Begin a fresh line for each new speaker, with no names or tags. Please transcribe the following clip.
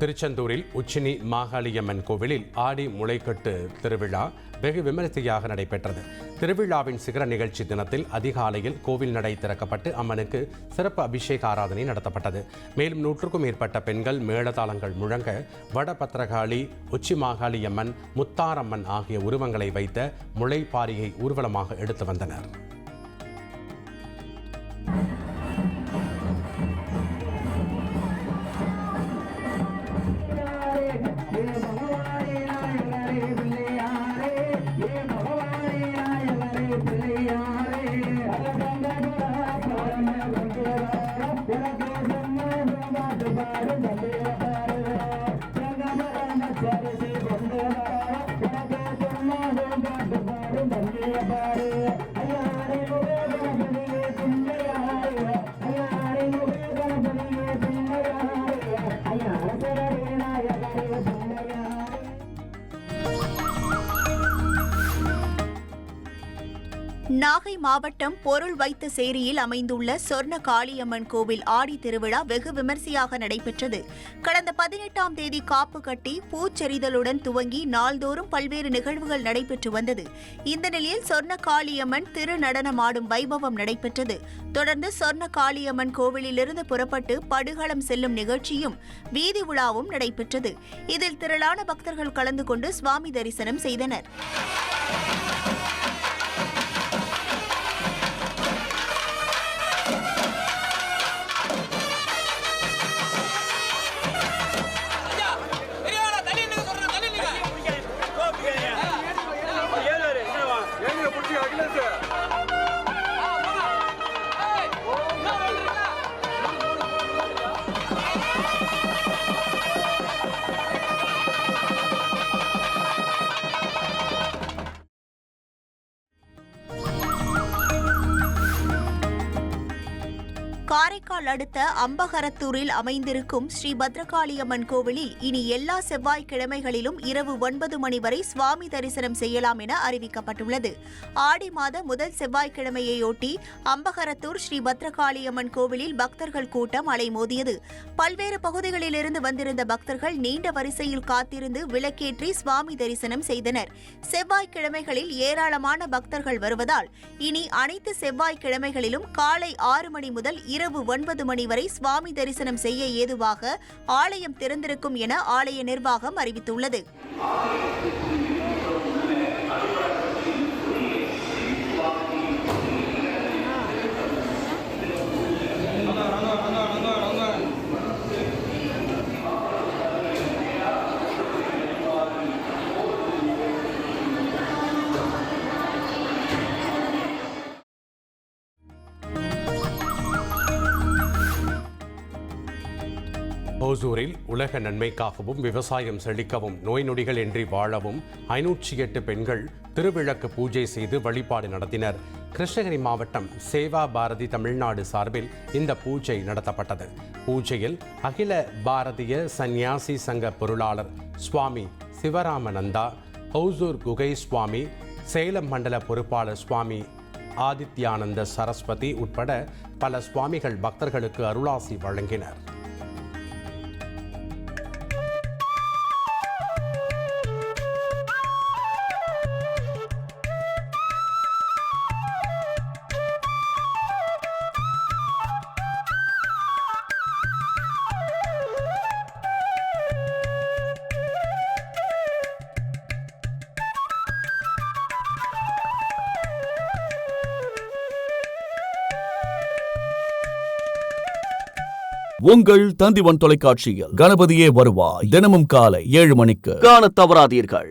திருச்செந்தூரில் உச்சினி மாகாளியம்மன் கோவிலில் ஆடி முளைக்கட்டு திருவிழா வெகு விமரிசையாக நடைபெற்றது. திருவிழாவின் சிகர நிகழ்ச்சி தினத்தில் அதிகாலையில் கோவில் நடை திறக்கப்பட்டு அம்மனுக்கு சிறப்பு அபிஷேக ஆராதனை நடத்தப்பட்டது. மேலும் 100க்கும் மேற்பட்ட பெண்கள் மேளதாளங்கள் முழங்க வடபத்திரகாளி, உச்சி மாகாளியம்மன், முத்தாரம்மன் ஆகிய உருவங்களை வைத்த முளைப்பாரியை ஊர்வலமாக எடுத்து வந்தனர்.
நாகை மாவட்டம் பொருள் வைத்த சேரியில் அமைந்துள்ள சொர்ண காளியம்மன் கோவில் ஆடி திருவிழா வெகு விமரிசையாக நடைபெற்றது. கடந்த 18ஆம் தேதி காப்பு கட்டி பூச்செறிதலுடன் துவங்கி நாள்தோறும் பல்வேறு நிகழ்வுகள் நடைபெற்று வந்தது. இந்த நிலையில் சொர்ண காளியம்மன் திருநடனமாடும் வைபவம் நடைபெற்றது. தொடர்ந்து சொர்ண காளியம்மன் கோவிலிலிருந்து புறப்பட்டு படுகளம் செல்லும் நிகழ்ச்சியும் வீதி உலாவும் நடைபெற்றது. இதில் திரளான பக்தர்கள் கலந்து கொண்டு சுவாமி தரிசனம் செய்தனர். காரைக்கால் அடுத்த அம்பகரத்தூரில் அமைந்திருக்கும் ஸ்ரீ பத்ரகாளியம்மன் கோவிலில் இனி எல்லா செவ்வாய்க்கிழமைகளிலும் இரவு 9 மணி வரை சுவாமி தரிசனம் செய்யலாம் என அறிவிக்கப்பட்டுள்ளது. ஆடி மாத முதல் செவ்வாய்க்கிழமையொட்டி அம்பகரத்தூர் ஸ்ரீ பத்ரகாளியம்மன் கோவிலில் பக்தர்கள் கூட்டம் அலைமோதியது. பல்வேறு பகுதிகளிலிருந்து வந்திருந்த பக்தர்கள் நீண்ட வரிசையில் காத்திருந்து விளக்கேற்றி சுவாமி தரிசனம் செய்தனர். செவ்வாய்க்கிழமைகளில் ஏராளமான பக்தர்கள் வருவதால் இனி அனைத்து செவ்வாய்க்கிழமைகளிலும் காலை 6 மணி முதல் இரவு 9 மணி வரை சுவாமி தரிசனம் செய்ய ஏதுவாக ஆலயம் திறந்திருக்கும் என ஆலய நிர்வாகம் அறிவித்துள்ளது.
ஓசூரில் உலக நன்மைக்காகவும் விவசாயம் செழிக்கவும் நோய் நொடிகள் இன்றி வாழவும் 508 பெண்கள் திருவிளக்கு பூஜை செய்து வழிபாடு நடத்தினர். கிருஷ்ணகிரி மாவட்டம் சேவா பாரதி தமிழ்நாடு சார்பில் இந்த பூஜை நடத்தப்பட்டது. பூஜையில் அகில பாரதிய சந்நியாசி சங்க பொருளாளர் சுவாமி சிவராமநந்தா, ஓசூர் குகை சுவாமி, சேலம் மண்டல பொறுப்பாளர் சுவாமி ஆதித்யானந்த சரஸ்வதி உட்பட பல சுவாமிகள் பக்தர்களுக்கு அருளாசி வழங்கினர்.
உங்கள் தந்திவன் தொலைக்காட்சியில் கணபதியே வருவாய் தினமும் காலை 7 மணிக்கு காணத் தவறாதீர்கள்.